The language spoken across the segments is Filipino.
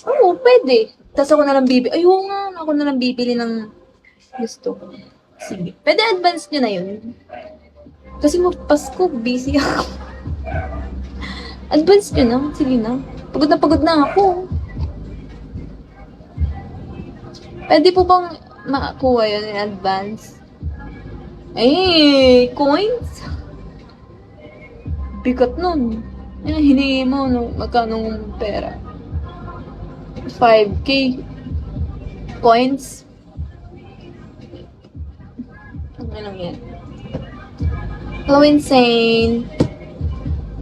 Oo, pwede. Tapos ako na lang bibili. Ay, oo nga, ako na lang bibili ng gusto ko. Sige. Pwede advance nyo na yun. Kasi Pasko, busy ako. Advance nyo na. Sige na. Pagod na ako. Pwede po bang makakuha yun in advance? Ay, coins? Bigat nun. Yan, hiningi mo, no, magkano pera? 5K coins? Ano lang yan? Hello, insane.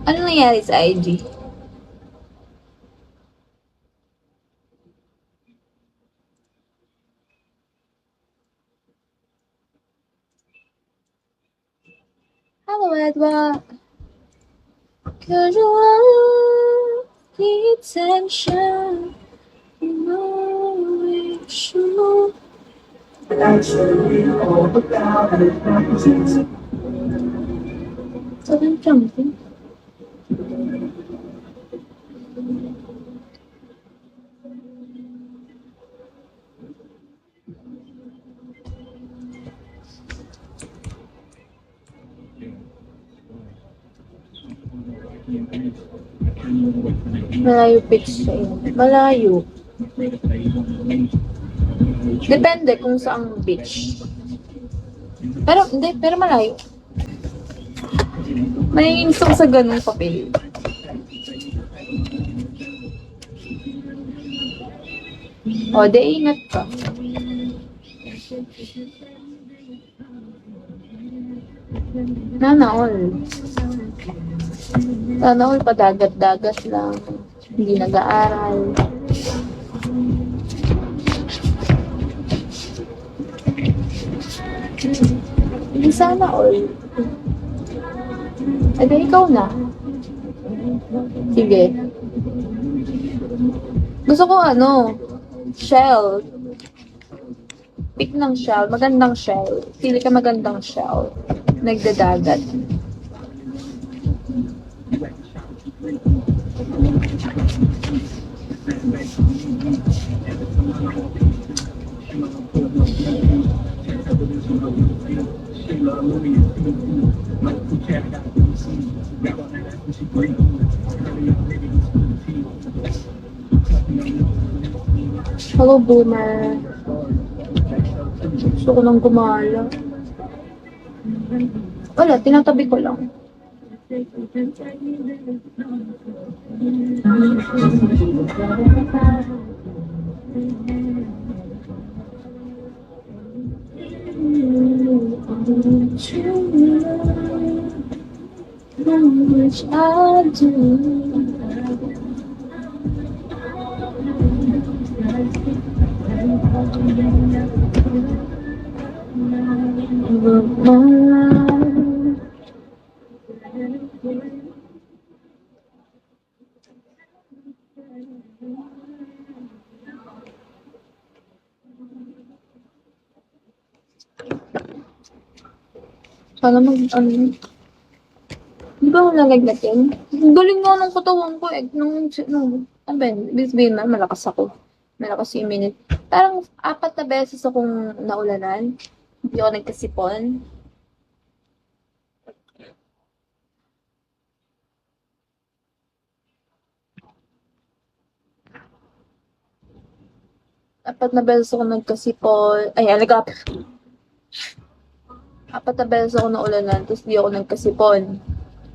Ano nangyari sa IG? Hello, Edward. Cause you want the attention. You know it's true. So I'm jumping. Malayo pitch siya yun. Malayo. Depende kung saang beach. Pero, hindi, pero malayo. Naiinis ako sa ganung papel. O, de ingat ka. Sana all. Sana all padagat-dagat lang. Hindi nag-aaral. Hindi sana all. E di ikaw na. Sige. Gusto ko shell. Pick ng shell. Magandang shell. Pili ka magandang shell. Nagdadagat. Hello, Boomer. Gusto ko nang gumala. Wala, tinatabi ko lang. How much I do. Sana di ba ako lalagnatin? Galing nga ng katawan ko eh. Ano ba yun? Ibig sabihin na, malakas ako. Malakas yung minute. Parang 4 na beses akong naulanan. Hindi ako nagkasipon. Apat na beses ako nagkasipon. Ay, apat na beses ako naulanan, tapos di ako nagkasipon.